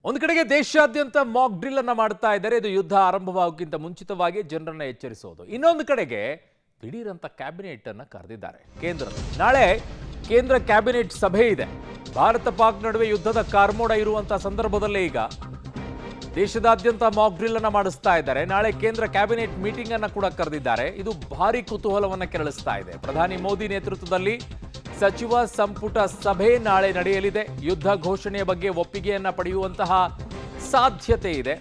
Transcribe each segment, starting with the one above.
ಒಂದು ಕಡೆಗೆ ದೇಶಾದ್ಯಂತ ಮಾಕ್ ಡ್ರಿಲ್ ಅನ್ನ ಮಾಡ್ತಾ ಇದ್ದಾರೆ. ಇದು ಯುದ್ಧ ಆರಂಭವಾಗೋಕ್ಕಿಂತ ಮುಂಚಿತವಾಗಿ ಜನರನ್ನ ಎಚ್ಚರಿಸೋದು. ಇನ್ನೊಂದು ಕಡೆಗೆ ದಿಢೀರಂತ ಕ್ಯಾಬಿನೆಟ್ ಅನ್ನ ಕರೆದಿದ್ದಾರೆ ಕೇಂದ್ರದ. ನಾಳೆ ಕೇಂದ್ರ ಕ್ಯಾಬಿನೆಟ್ ಸಭೆ ಇದೆ. ಭಾರತ ಪಾಕ್ ನಡುವೆ ಯುದ್ಧದ ಕಾರ್ಮೋಡ ಇರುವಂತಹ ಸಂದರ್ಭದಲ್ಲೇ ಈಗ ದೇಶದಾದ್ಯಂತ ಮಾಕ್ ಡ್ರಿಲ್ ಅನ್ನ ಮಾಡಿಸ್ತಾ ಇದ್ದಾರೆ. ನಾಳೆ ಕೇಂದ್ರ ಕ್ಯಾಬಿನೆಟ್ ಮೀಟಿಂಗ್ ಅನ್ನ ಕೂಡ ಕರೆದಿದ್ದಾರೆ. ಇದು ಭಾರಿ ಕುತೂಹಲವನ್ನ ಕೆರಳಿಸ್ತಾ ಇದೆ. ಪ್ರಧಾನಿ ಮೋದಿ ನೇತೃತ್ವದಲ್ಲಿ ಸಚಿವ ಸಂಪುಟ ಸಭೆ ನಾಳೆ ನಡೆಯಲಿದೆ. ಯುದ್ಧ ಘೋಷಣೆಯ ಬಗ್ಗೆ ಒಪ್ಪಿಗೆಯನ್ನ ಪಡೆಯುವಂತಹ ಸಾಧ್ಯತೆ ಇದೆ.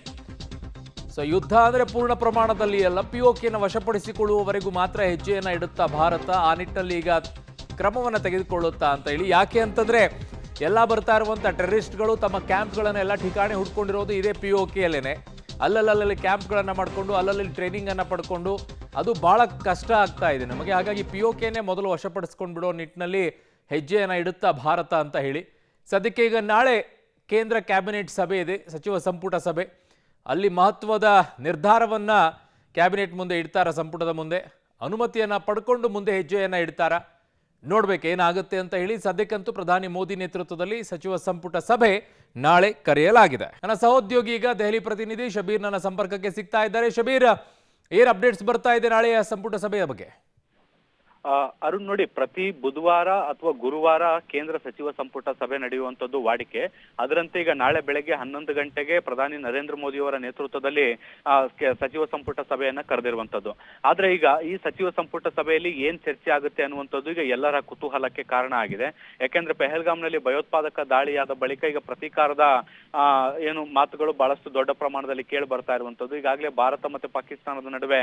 ಸೊ ಯುದ್ಧ ಅಂದ್ರೆ ಪೂರ್ಣ ಪ್ರಮಾಣದಲ್ಲಿ ಅಲ್ಲ, ಪಿಒಕೆಯನ್ನು ವಶಪಡಿಸಿಕೊಳ್ಳುವವರೆಗೂ ಮಾತ್ರ ಹೆಜ್ಜೆಯನ್ನ ಇಡುತ್ತಾ ಭಾರತ. ಆ ನಿಟ್ಟಿನಲ್ಲಿ ಈಗ ಕ್ರಮವನ್ನು ತೆಗೆದುಕೊಳ್ಳುತ್ತಾ ಅಂತ ಹೇಳಿ. ಯಾಕೆ ಅಂತಂದ್ರೆ ಎಲ್ಲ ಬರ್ತಾ ಇರುವಂಥ ಟೆರರಿಸ್ಟ್ಗಳು ತಮ್ಮ ಕ್ಯಾಂಪ್ಗಳನ್ನೆಲ್ಲ ಠಿಕಾಣಿ ಹುಡ್ಕೊಂಡಿರೋದು ಇದೇ ಪಿಒಕೆಯಲ್ಲೇನೆ. ಅಲ್ಲಲ್ಲಿ ಕ್ಯಾಂಪ್ಗಳನ್ನು ಮಾಡಿಕೊಂಡು ಅಲ್ಲಲ್ಲಿ ಟ್ರೈನಿಂಗ್ ಅನ್ನು ಪಡ್ಕೊಂಡು ಅದು ಬಹಳ ಕಷ್ಟ ಆಗ್ತಾ ಇದೆ ನಮಗೆ. ಹಾಗಾಗಿ ಪಿಒಕೆನೇ ಮೊದಲು ವಶಪಡಿಸ್ಕೊಂಡು ಬಿಡೋ ನಿಟ್ಟಿನಲ್ಲಿ ಹೆಜ್ಜೆಯನ್ನು ಇಡುತ್ತಾ ಭಾರತ ಅಂತ ಹೇಳಿ. ಸದ್ಯಕ್ಕೆ ಈಗ ನಾಳೆ ಕೇಂದ್ರ ಕ್ಯಾಬಿನೆಟ್ ಸಭೆ ಇದೆ, ಸಚಿವ ಸಂಪುಟ ಸಭೆ. ಅಲ್ಲಿ ಮಹತ್ವದ ನಿರ್ಧಾರವನ್ನ ಕ್ಯಾಬಿನೆಟ್ ಮುಂದೆ ಇಡ್ತಾರ, ಸಂಪುಟದ ಮುಂದೆ ಅನುಮತಿಯನ್ನ ಪಡ್ಕೊಂಡು ಮುಂದೆ ಹೆಜ್ಜೆಯನ್ನ ಇಡ್ತಾರ. ನೋಡ್ಬೇಕು ಏನಾಗುತ್ತೆ ಅಂತ ಹೇಳಿ. ಸದ್ಯಕ್ಕಂತೂ ಪ್ರಧಾನಿ ಮೋದಿ ನೇತೃತ್ವದಲ್ಲಿ ಸಚಿವ ಸಂಪುಟ ಸಭೆ ನಾಳೆ ಕರೆಯಲಾಗಿದೆ. ನನ್ನ ಸಹೋದ್ಯೋಗಿ ಈಗ ದೆಹಲಿ ಪ್ರತಿನಿಧಿ ಶಬೀರ್ ನನ್ನ ಸಂಪರ್ಕಕ್ಕೆ ಸಿಗ್ತಾ ಇದ್ದಾರೆ. ಶಬೀರ್, ಏನ್ ಅಪ್ಡೇಟ್ಸ್ ಬರ್ತಾ ಇದೆ ನಾಳೆಯ ಸಂಪುಟ ಸಭೆಯ ಬಗ್ಗೆ? ಅರುಣ್, ನೋಡಿ, ಪ್ರತಿ ಬುಧವಾರ ಅಥವಾ ಗುರುವಾರ ಕೇಂದ್ರ ಸಚಿವ ಸಂಪುಟ ಸಭೆ ನಡೆಯುವಂತದ್ದು ವಾಡಿಕೆ. ಅದರಂತೆ ಈಗ ನಾಳೆ ಬೆಳಗ್ಗೆ 11 ಗಂಟೆಗೆ ಪ್ರಧಾನಿ ನರೇಂದ್ರ ಮೋದಿ ಅವರ ನೇತೃತ್ವದಲ್ಲಿ ಸಚಿವ ಸಂಪುಟ ಸಭೆಯನ್ನ ಕರೆದಿರುವಂತದ್ದು. ಆದ್ರೆ ಈಗ ಈ ಸಚಿವ ಸಂಪುಟ ಸಭೆಯಲ್ಲಿ ಏನ್ ಚರ್ಚೆ ಆಗುತ್ತೆ ಅನ್ನುವಂಥದ್ದು ಈಗ ಎಲ್ಲರ ಕುತೂಹಲಕ್ಕೆ ಕಾರಣ ಆಗಿದೆ. ಯಾಕೆಂದ್ರೆ ಪೆಹಲ್ಗಾಮ್ನಲ್ಲಿ ಭಯೋತ್ಪಾದಕ ದಾಳಿಯಾದ ಬಳಿಕ ಈಗ ಪ್ರತೀಕಾರದ ಏನು ಮಾತುಗಳು ಬಹಳಷ್ಟು ದೊಡ್ಡ ಪ್ರಮಾಣದಲ್ಲಿ ಕೇಳಿ ಬರ್ತಾ ಇರುವಂತದ್ದು. ಈಗಾಗಲೇ ಭಾರತ ಮತ್ತೆ ಪಾಕಿಸ್ತಾನದ ನಡುವೆ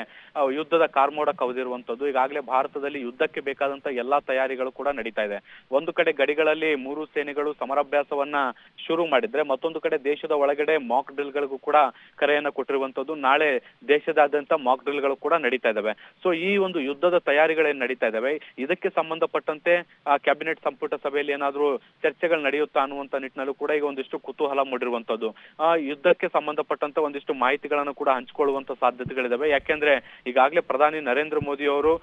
ಯುದ್ಧದ ಕಾರ್ಮೋಡ ಕವಿದಿರುವಂತದ್ದು. ಈಗಾಗಲೇ ಭಾರತದಲ್ಲಿ ಯುದ್ಧಕ್ಕೆ ಬೇಕಾದಂತ ಎಲ್ಲಾ ತಯಾರಿಗಳು ಕೂಡ ನಡೀತಾ ಇದೆ. ಒಂದು ಕಡೆ ಗಡಿಗಳಲ್ಲಿ 3 ಸೇನೆಗಳು ಸಮರಾಭ್ಯಾಸವನ್ನ ಶುರು ಮಾಡಿದ್ರೆ, ಮತ್ತೊಂದು ಕಡೆ ದೇಶದ ಒಳಗಡೆ ಮಾಕ್ ಡ್ರಿಲ್ ಗಳಿಗೂ ಕೂಡ ಕರೆಯನ್ನ ಕೊಟ್ಟಿರುವಂತದ್ದು. ನಾಳೆ ದೇಶದಾದ್ಯಂತ ಮಾಕ್ ಡ್ರಿಲ್ ಗಳು ಕೂಡ ನಡೀತಾ ಇದಾವೆ. ಸೊ ಈ ಒಂದು ಯುದ್ಧದ ತಯಾರಿಗಳೇನು ನಡೀತಾ ಇದಾವೆ, ಇದಕ್ಕೆ ಸಂಬಂಧಪಟ್ಟಂತೆ ಕ್ಯಾಬಿನೆಟ್ ಸಂಪುಟ ಸಭೆಯಲ್ಲಿ ಏನಾದ್ರೂ ಚರ್ಚೆಗಳು ನಡೆಯುತ್ತಾ ಅನ್ನುವಂತ ನಿಟ್ಟಿನಲ್ಲೂ ಕೂಡ ಈಗ ಒಂದಿಷ್ಟು ಕುತೂಹಲ ಮೂಡಿರುವಂತದ್ದು. ಯುದ್ಧಕ್ಕೆ ಸಂಬಂಧಪಟ್ಟಂತ ಒಂದಿಷ್ಟು ಮಾಹಿತಿಗಳನ್ನು ಕೂಡ ಹಂಚಿಕೊಳ್ಳುವಂತ ಸಾಧ್ಯತೆಗಳಿದಾವೆ. ಯಾಕೆಂದ್ರೆ ಈಗಾಗಲೇ ಪ್ರಧಾನಿ ನರೇಂದ್ರ ಮೋದಿ ಅವರು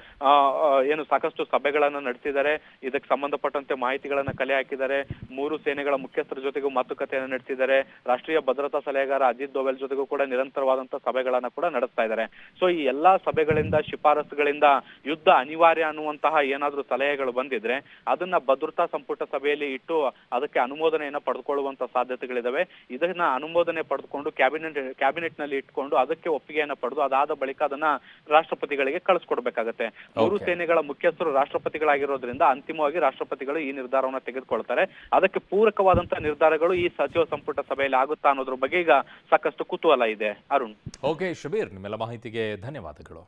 ಏನು ಸಾಕಷ್ಟು ಸಭೆಗಳನ್ನ ನಡೆಸಿದ್ದಾರೆ. ಇದಕ್ಕೆ ಸಂಬಂಧಪಟ್ಟಂತೆ ಮಾಹಿತಿಗಳನ್ನ ಕಲೆ ಹಾಕಿದ್ದಾರೆ. 3 ಸೇನೆಗಳ ಮುಖ್ಯಸ್ಥರ ಜೊತೆಗೂ ಮಾತುಕತೆಯನ್ನು ನಡೆಸಿದ್ದಾರೆ. ರಾಷ್ಟ್ರೀಯ ಭದ್ರತಾ ಸಲಹೆಗಾರ ಅಜಿತ್ ದೋವಲ್ ಜೊತೆಗೂ ಕೂಡ ನಿರಂತರವಾದಂತಹ ಸಭೆಗಳನ್ನ ಕೂಡ ನಡೆಸ್ತಾ ಇದ್ದಾರೆ. ಸೊ ಈ ಎಲ್ಲಾ ಸಭೆಗಳಿಂದ, ಶಿಫಾರಸುಗಳಿಂದ ಯುದ್ಧ ಅನಿವಾರ್ಯ ಅನ್ನುವಂತಹ ಏನಾದ್ರೂ ಸಲಹೆಗಳು ಬಂದಿದ್ರೆ ಅದನ್ನ ಭದ್ರತಾ ಸಂಪುಟ ಸಭೆಯಲ್ಲಿ ಇಟ್ಟು ಅದಕ್ಕೆ ಅನುಮೋದನೆಯನ್ನ ಪಡೆದುಕೊಳ್ಳುವಂತ ಸಾಧ್ಯತೆಗಳಿದಾವೆ. ಇದನ್ನ ಅನುಮೋದನೆ ಪಡೆದುಕೊಂಡು ಕ್ಯಾಬಿನೆಟ್ ನಲ್ಲಿ ಇಟ್ಕೊಂಡು ಅದಕ್ಕೆ ಒಪ್ಪಿಗೆಯನ್ನ ಪಡೆದು ಅದಾದ ಬಳಿಕ ಅದನ್ನ ರಾಷ್ಟ್ರಪತಿಗಳಿಗೆ ಕಳಿಸ್ಕೊಡ್ಬೇಕಾಗತ್ತೆ. 3 ಸೇನೆಗಳ ಮುಖ್ಯಸ್ಥರು ರಾಷ್ಟ್ರಪತಿಗಳಾಗಿರೋದ್ರಿಂದ ಅಂತಿಮವಾಗಿ ರಾಷ್ಟ್ರಪತಿಗಳು ಈ ನಿರ್ಧಾರವನ್ನು ತೆಗೆದುಕೊಳ್ತಾರೆ. ಅದಕ್ಕೆ ಪೂರಕವಾದಂತಹ ನಿರ್ಧಾರಗಳು ಈ ಸಚಿವ ಸಂಪುಟ ಸಭೆಯಲ್ಲಿ ಆಗುತ್ತಾ ಅನ್ನೋದ್ರ ಬಗ್ಗೆ ಈಗ ಸಾಕಷ್ಟು ಕುತೂಹಲ ಇದೆ. ಅರುಣ್. ಓಕೆ ಶಬೀರ್, ನಿಮ್ಮೆಲ್ಲ ಮಾಹಿತಿಗೆ ಧನ್ಯವಾದಗಳು.